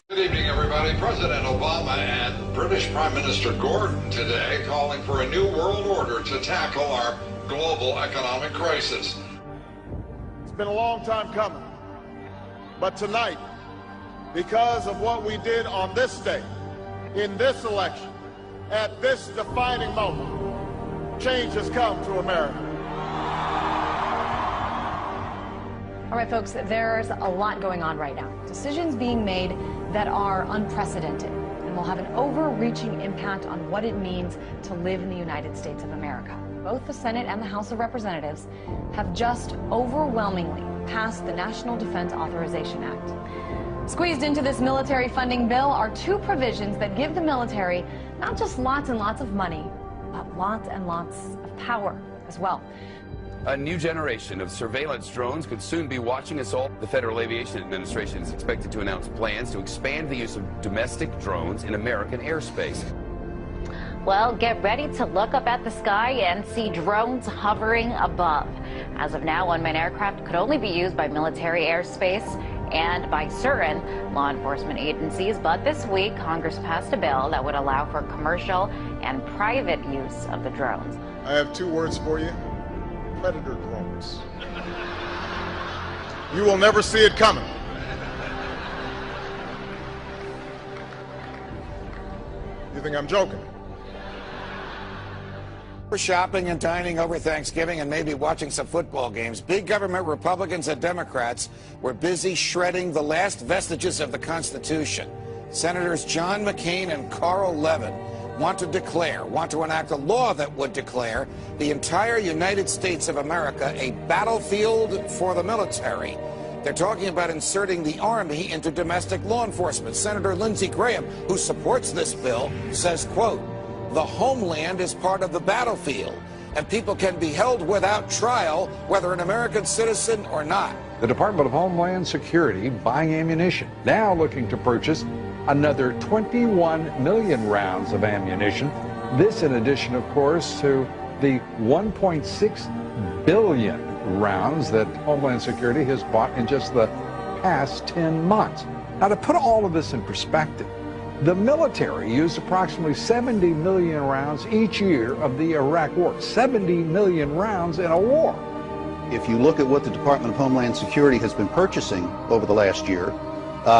Good evening, everybody. President Obama and British Prime Minister Gordon today calling for a new world order to tackle our global economic crisis. It's been a long time coming, but tonight, because of what we did on this day, in this election, at this defining moment, change has come to America. All right, folks, there's a lot going on right now. Decisions being made that are unprecedented and will have an overreaching impact on what it means to live in the United States of America. Both the Senate and the House of Representatives have just overwhelmingly passed the National Defense Authorization Act. Squeezed into this military funding bill are two provisions that give the military not just lots and lots of money, but lots and lots of power as well. A new generation of surveillance drones could soon be watching us all. The Federal Aviation Administration is expected to announce plans to expand the use of domestic drones in American airspace. Well, get ready to look up at the sky and see drones hovering above. As of now, unmanned aircraft could only be used by military airspace and by certain law enforcement agencies. But this week, Congress passed a bill that would allow for commercial and private use of the drones. I have two words for you: predator drones. You will never see it coming. You think I'm joking? For shopping and dining over Thanksgiving and maybe watching some football games, big government Republicans and Democrats were busy shredding the last vestiges of the Constitution. Senators John McCain and Carl Levin want to enact a law that would declare the entire United States of America a battlefield for the military. They're talking about inserting the Army into domestic law enforcement. Senator Lindsey Graham, who supports this bill, says, quote, "The homeland is part of the battlefield, and people can be held without trial, whether an American citizen or not." The Department of Homeland Security buying ammunition, now looking to purchase another 21 million rounds of ammunition. This in addition, of course, to the 1.6 billion rounds that Homeland Security has bought in just the past 10 months. Now, to put all of this in perspective, the military used approximately 70 million rounds each year of the Iraq War. 70 million rounds in a war. If you look at what the Department of Homeland Security has been purchasing over the last year,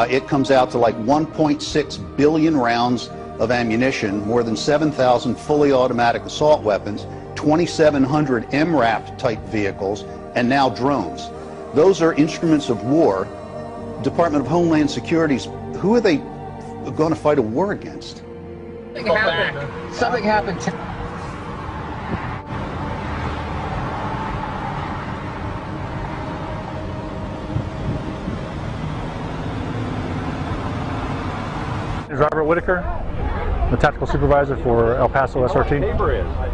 it comes out to like 1.6 billion rounds of ammunition, more than 7,000 fully automatic assault weapons, 2,700 MRAP type vehicles, and now drones. Those are instruments of war. Department of Homeland Security's, who are they going to fight a war against? Something happened. Robert Whitaker, the tactical supervisor for El Paso SRT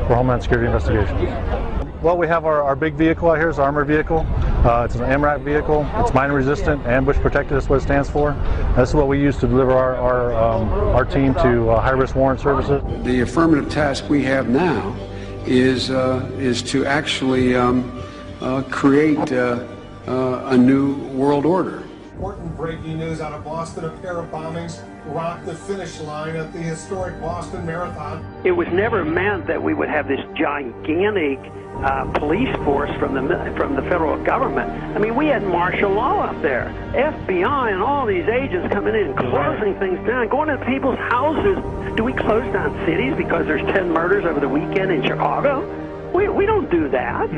for Homeland Security Investigations. Well, we have our big vehicle out here. It's an armored vehicle. It's an MRAP vehicle. It's mine resistant, ambush protected. That's what it stands for. This is what we use to deliver our team to high-risk warrant services. The affirmative task we have now is to actually create a new world order. Important breaking news out of Boston: a pair of bombings rocked the finish line at the historic Boston Marathon. It was never meant that we would have this gigantic police force from the federal government. I mean, we had martial law up there, FBI and all these agents coming in, closing things down, going to people's houses. Do we close down cities because there's 10 murders over the weekend in Chicago? We don't do that.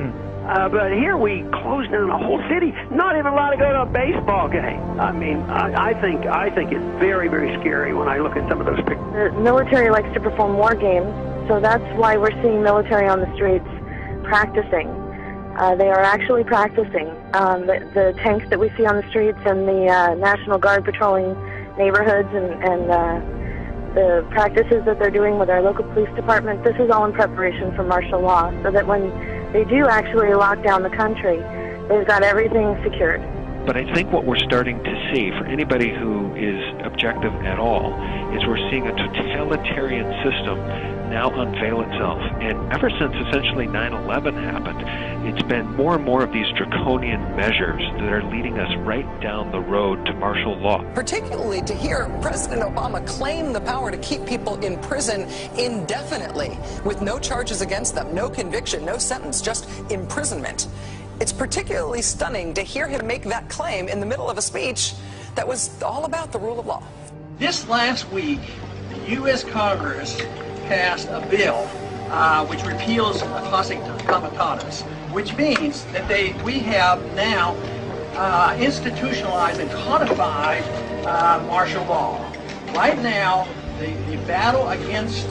But here we close down a whole city, not even allowed to go to a baseball game. I mean, I think it's very, very scary when I look at some of those pictures. The military likes to perform war games, so that's why we're seeing military on the streets practicing. They are actually practicing. The tanks that we see on the streets and the National Guard patrolling neighborhoods and the practices that they're doing with our local police department, this is all in preparation for martial law, so that when they do actually lock down the country, they've got everything secured. But I think what we're starting to see, for anybody who is objective at all, is we're seeing a totalitarian system now unveil itself. And ever since essentially 9/11 happened, it's been more and more of these draconian measures that are leading us right down the road to martial law. Particularly to hear President Obama claim the power to keep people in prison indefinitely with no charges against them, no conviction, no sentence, just imprisonment. It's particularly stunning to hear him make that claim in the middle of a speech that was all about the rule of law. This last week, the U.S. Congress passed a bill which repeals classic comitatus, which means that we have now institutionalized and codified martial law. Right now, the battle against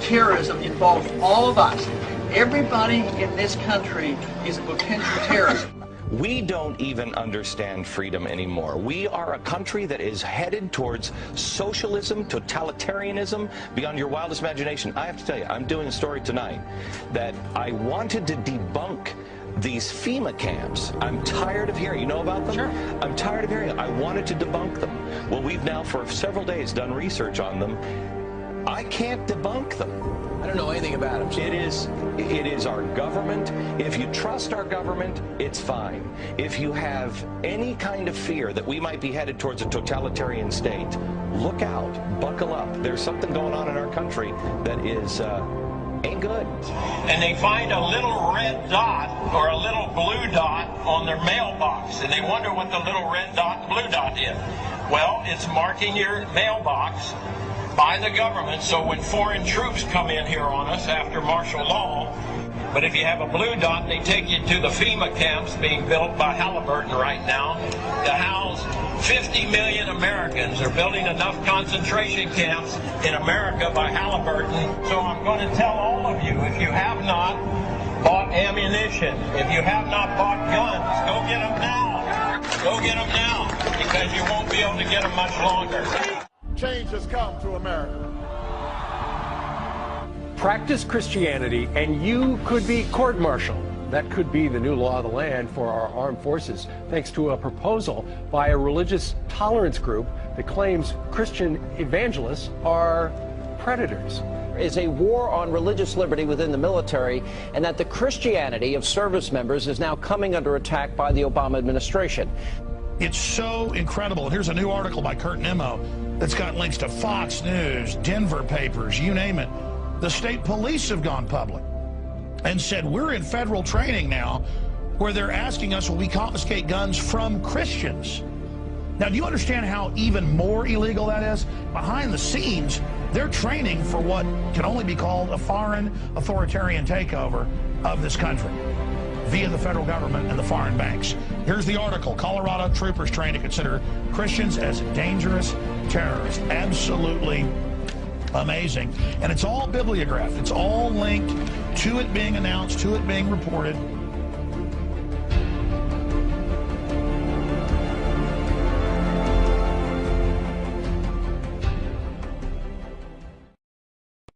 terrorism involves all of us. Everybody in this country is a potential terrorist. We don't even understand freedom anymore. We are a country that is headed towards socialism, totalitarianism, beyond your wildest imagination. I have to tell you, I'm doing a story tonight that I wanted to debunk these FEMA camps. I'm tired of hearing. You know about them? Sure. I'm tired of hearing. I wanted to debunk them. Well, we've now for several days done research on them. I can't debunk them. I don't know anything about them. So. It is our government. If you trust our government, it's fine. If you have any kind of fear that we might be headed towards a totalitarian state, look out, buckle up. There's something going on in our country that is ain't good. And they find a little red dot or a little blue dot on their mailbox, and they wonder what the little red dot and blue dot is. Well, it's marking your mailbox by the government, so when foreign troops come in here on us after martial law, but if you have a blue dot, they take you to the FEMA camps being built by Halliburton right now to house 50 million Americans. They're building enough concentration camps in America by Halliburton. So I'm going to tell all of you, if you have not bought ammunition, if you have not bought guns, go get them now. Go get them now, because you won't be able to get them much longer. Change has come to America. Practice Christianity and you could be court-martialed. That could be the new law of the land for our armed forces, thanks to a proposal by a religious tolerance group that claims Christian evangelists are predators. Is a war on religious liberty within the military, and that the Christianity of service members is now coming under attack by the Obama administration. It's so incredible. And here's a new article by Kurt Nimmo that's got links to Fox News, Denver papers, you name it. The state police have gone public and said, we're in federal training now where they're asking us, will we confiscate guns from Christians? Now, do you understand how even more illegal that is? Behind the scenes, they're training for what can only be called a foreign authoritarian takeover of this country via the federal government and the foreign banks. Here's the article. Colorado troopers trained to consider Christians as dangerous terrorists. Absolutely amazing. And it's all bibliographed. It's all linked to it being announced, to it being reported.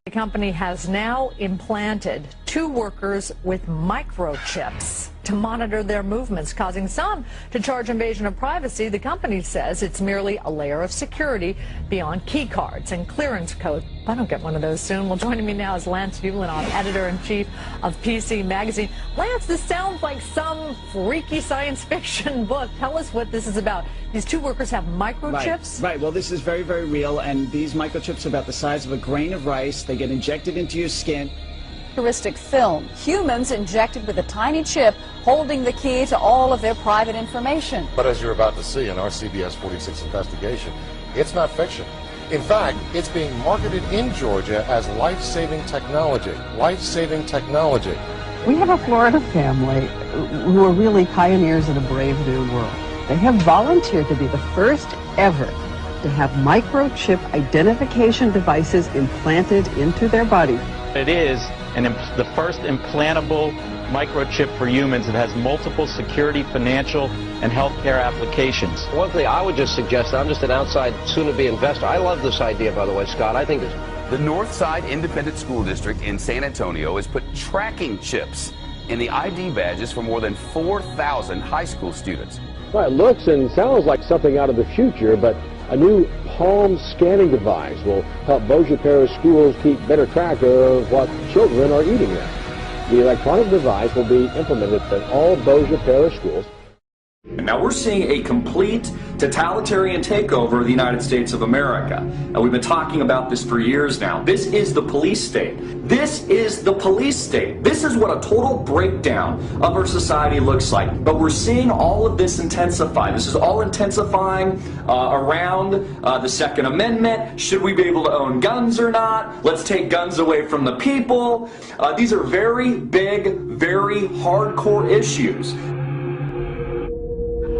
The company has now implanted 2 workers with microchips to monitor their movements, causing some to charge invasion of privacy. The company says it's merely a layer of security beyond key cards and clearance codes. If I don't get one of those soon. Well, joining me now is Lance Ulanoff, editor-in-chief of PC Magazine. Lance, this sounds like some freaky science fiction book. Tell us what this is about. These 2 workers have microchips? Right. Well, this is very, very real, and these microchips are about the size of a grain of rice. They get injected into your skin. Futuristic film. Humans injected with a tiny chip holding the key to all of their private information. But as you're about to see in our CBS 46 investigation, it's not fiction. In fact, it's being marketed in Georgia as life-saving technology. Life-saving technology. We have a Florida family who are really pioneers in a brave new world. They have volunteered to be the first ever to have microchip identification devices implanted into their body. It is the first implantable microchip for humans that has multiple security, financial, and healthcare applications. One thing I would just suggest, I'm just an outside soon-to-be investor. I love this idea, by the way, Scott. I think it's... The Northside Independent School District in San Antonio has put tracking chips in the ID badges for more than 4,000 high school students. Well, it looks and sounds like something out of the future, but A new palm scanning device will help Bossier Parish schools keep better track of what children are eating there. The electronic device will be implemented at all Bossier Parish schools. Now we're seeing a complete totalitarian takeover of the United States of America. And we've been talking about this for years now. This is the police state. This is the police state. This is what a total breakdown of our society looks like. But we're seeing all of this intensify. This is all intensifying around the Second Amendment. Should we be able to own guns or not? Let's take guns away from the people. These are very big, very hardcore issues.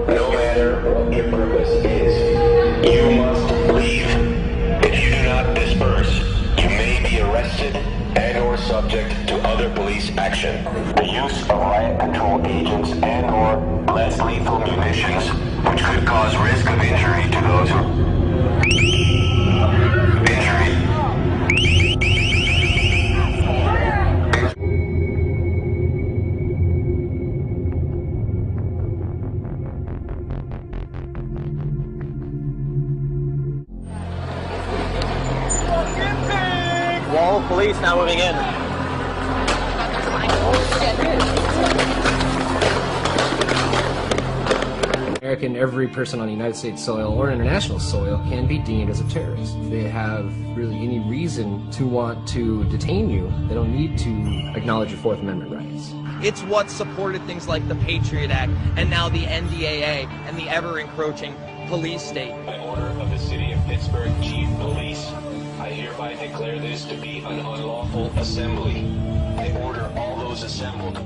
No matter what your purpose is, you must leave. If you do not disperse, you may be arrested and or subject to other police action. The use of riot control agents and or less lethal munitions, which could cause risk of injury to those who... Wall of police now moving in. American, every person on United States soil or international soil can be deemed as a terrorist. If they have really any reason to want to detain you, they don't need to acknowledge your Fourth Amendment rights. It's what supported things like the Patriot Act and now the NDAA and the ever-encroaching police state. By order of the City of Pittsburgh Chief Police, I hereby declare this to be an unlawful assembly. I order all those assembled